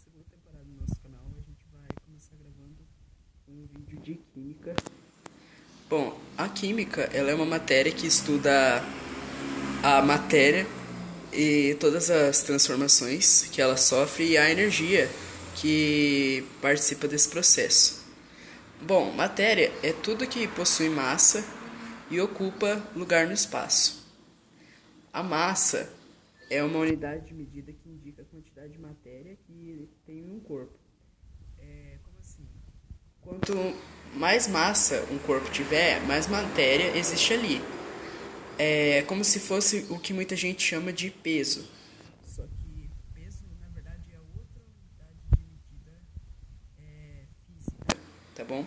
segunda temporada do nosso canal, a gente vai começar gravando um vídeo de química. Bom, a química, ela é uma matéria que estuda a matéria e todas as transformações que ela sofre e a energia que participa desse processo. Bom, matéria é tudo que possui massa e ocupa lugar no espaço. A massa é uma unidade de medida que indica a quantidade de matéria que tem em um corpo. Como assim? Quanto mais massa um corpo tiver, mais matéria existe ali. É como se fosse o que muita gente chama de peso. Só que peso, na verdade, é outra unidade de medida física. Tá bom?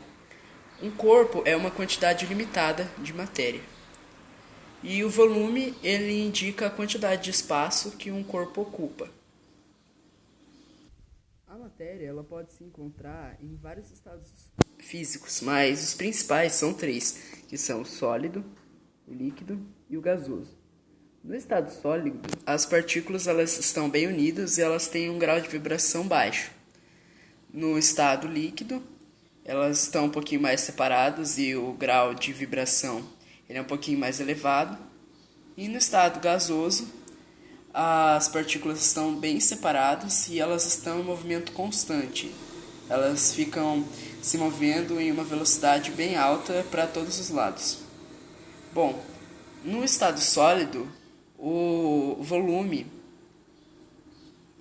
Um corpo é uma quantidade limitada de matéria. E o volume, ele indica a quantidade de espaço que um corpo ocupa. A matéria, ela pode se encontrar em vários estados físicos, mas os principais são três, que são o sólido, o líquido e o gasoso. No estado sólido, as partículas elas estão bem unidas e elas têm um grau de vibração baixo. No estado líquido, elas estão um pouquinho mais separadas e o grau de vibração ele é um pouquinho mais elevado. E no estado gasoso, as partículas estão bem separadas e elas estão em movimento constante. Elas ficam se movendo em uma velocidade bem alta para todos os lados. Bom, no estado sólido, o volume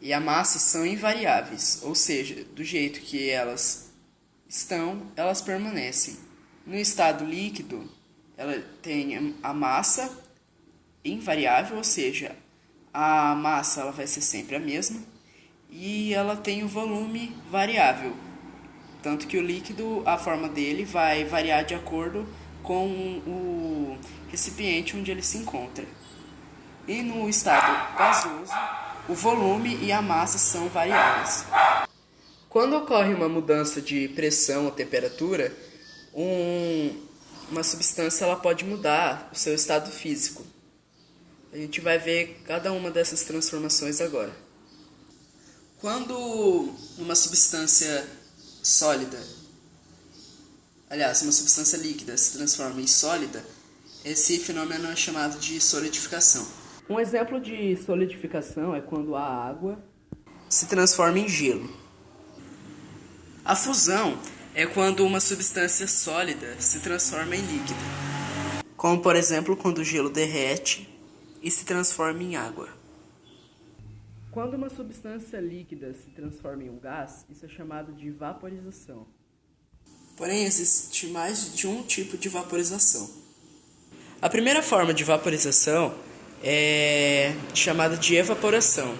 e a massa são invariáveis, ou seja, do jeito que elas estão, elas permanecem. No estado líquido, ela tem a massa invariável, ou seja, a massa ela vai ser sempre a mesma, e ela tem o volume variável, tanto que o líquido, a forma dele vai variar de acordo com o recipiente onde ele se encontra. E no estado gasoso, o volume e a massa são variáveis. Quando ocorre uma mudança de pressão ou temperatura, uma substância ela pode mudar o seu estado físico. A gente vai ver cada uma dessas transformações agora. Quando uma substância sólida, uma substância líquida se transforma em sólida, esse fenômeno é chamado de solidificação. Um exemplo de solidificação é quando a água se transforma em gelo. A fusão é quando uma substância sólida se transforma em líquida, como por exemplo quando o gelo derrete e se transforma em água. Quando uma substância líquida se transforma em um gás, isso é chamado de vaporização. Porém, existe mais de um tipo de vaporização. A primeira forma de vaporização é chamada de evaporação.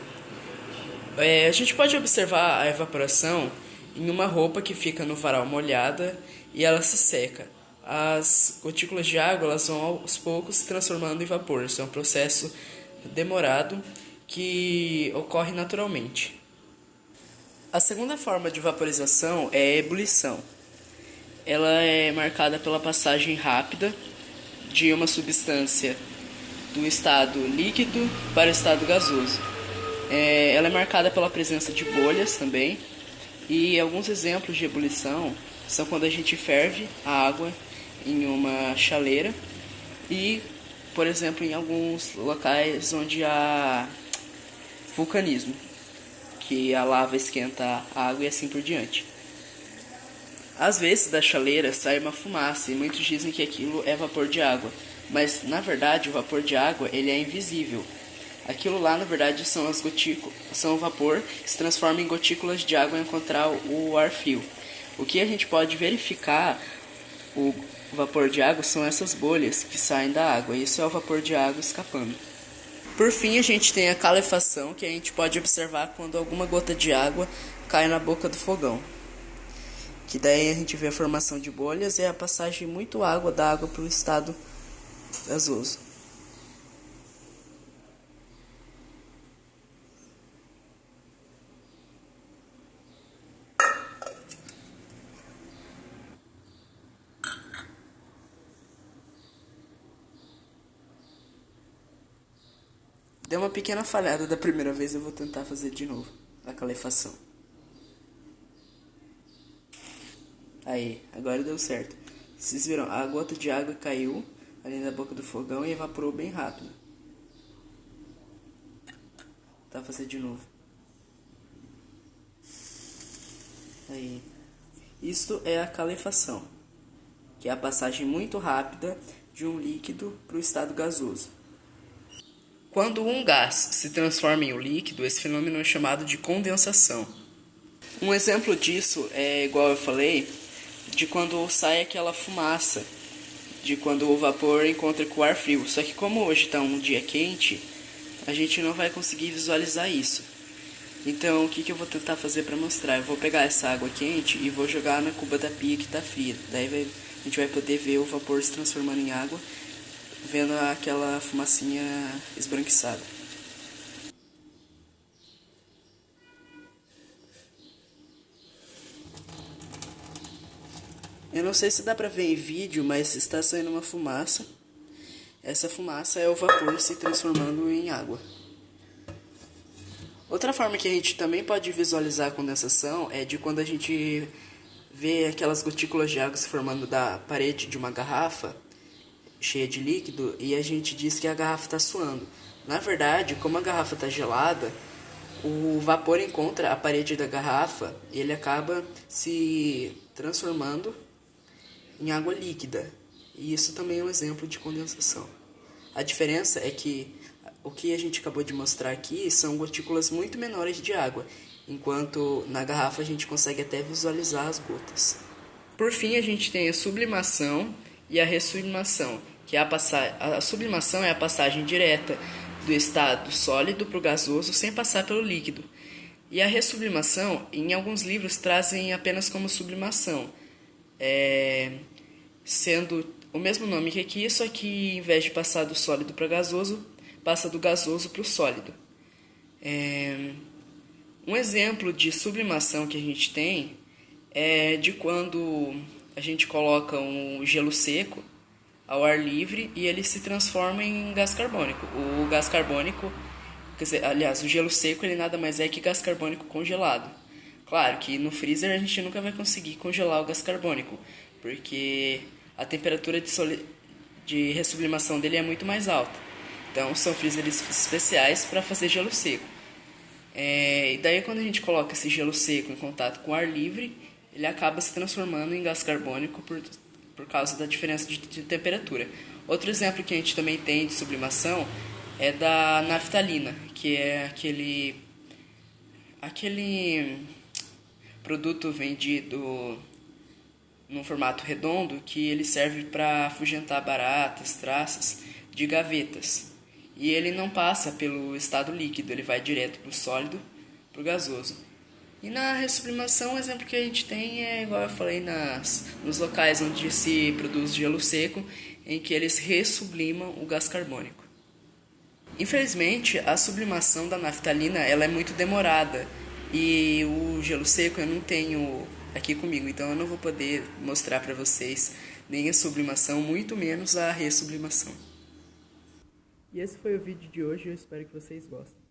A gente pode observar a evaporação em uma roupa que fica no varal molhada e ela se seca. As gotículas de água elas vão aos poucos se transformando em vapor. Isso é um processo demorado que ocorre naturalmente. A segunda forma de vaporização é a ebulição. Ela é marcada pela passagem rápida de uma substância do estado líquido para o estado gasoso. Ela é marcada pela presença de bolhas também. E alguns exemplos de ebulição são quando a gente ferve a água em uma chaleira e, por exemplo, em alguns locais onde há vulcanismo, que a lava esquenta a água e assim por diante. Às vezes da chaleira sai uma fumaça e muitos dizem que aquilo é vapor de água, mas na verdade o vapor de água ele é invisível. Aquilo lá, na verdade, são o vapor que se transforma em gotículas de água ao encontrar o ar frio. O que a gente pode verificar o vapor de água são essas bolhas que saem da água. Isso é o vapor de água escapando. Por fim, a gente tem a calefação, que a gente pode observar quando alguma gota de água cai na boca do fogão. Que daí a gente vê a formação de bolhas e a passagem muito água da água para o estado gasoso. Deu uma pequena falhada da primeira vez, eu vou tentar fazer de novo a calefação. Aí, agora deu certo. Vocês viram, a gota de água caiu ali na boca do fogão e evaporou bem rápido. Tá, vou fazer de novo. Aí. Isto é a calefação, que é a passagem muito rápida de um líquido para o estado gasoso. Quando um gás se transforma em um líquido, esse fenômeno é chamado de condensação. Um exemplo disso é, igual eu falei, de quando sai aquela fumaça, de quando o vapor encontra com o ar frio. Só que como hoje está um dia quente, a gente não vai conseguir visualizar isso. Então o que eu vou tentar fazer para mostrar? Eu vou pegar essa água quente e vou jogar na cuba da pia que está fria. Daí a gente vai poder ver o vapor se transformando em água, vendo aquela fumacinha esbranquiçada. Eu não sei se dá pra ver em vídeo, mas está saindo uma fumaça. Essa fumaça é o vapor se transformando em água. Outra forma que a gente também pode visualizar a condensação é de quando a gente vê aquelas gotículas de água se formando da parede de uma garrafa cheia de líquido e a gente diz que a garrafa está suando. Na verdade, como a garrafa está gelada, o vapor encontra a parede da garrafa e ele acaba se transformando em água líquida. E isso também é um exemplo de condensação. A diferença é que o que a gente acabou de mostrar aqui são gotículas muito menores de água, enquanto na garrafa a gente consegue até visualizar as gotas. Por fim, a gente tem a sublimação e a ressublimação, que é a sublimação é a passagem direta do estado sólido para o gasoso sem passar pelo líquido. E a ressublimação, em alguns livros, trazem apenas como sublimação, sendo o mesmo nome que aqui, só que em vez de passar do sólido para gasoso, passa do gasoso para o sólido. Um exemplo de sublimação que a gente tem é de quando a gente coloca um gelo seco ao ar livre e ele se transforma em gás carbônico. O gás carbônico, quer dizer, aliás, o gelo seco ele nada mais é que gás carbônico congelado. Claro que no freezer a gente nunca vai conseguir congelar o gás carbônico, porque a temperatura de ressublimação dele é muito mais alta. Então são freezers especiais para fazer gelo seco. E daí quando a gente coloca esse gelo seco em contato com ar livre, ele acaba se transformando em gás carbônico por causa da diferença de temperatura. Outro exemplo que a gente também tem de sublimação é da naftalina, que é aquele produto vendido num formato redondo que ele serve para afugentar baratas, traças de gavetas. E ele não passa pelo estado líquido, ele vai direto para o sólido, para o gasoso. E na ressublimação, o exemplo que a gente tem é, igual eu falei, nos locais onde se produz gelo seco, em que eles ressublimam o gás carbônico. Infelizmente, a sublimação da naftalina ela é muito demorada e o gelo seco eu não tenho aqui comigo, então eu não vou poder mostrar para vocês nem a sublimação, muito menos a ressublimação. E esse foi o vídeo de hoje, eu espero que vocês gostem.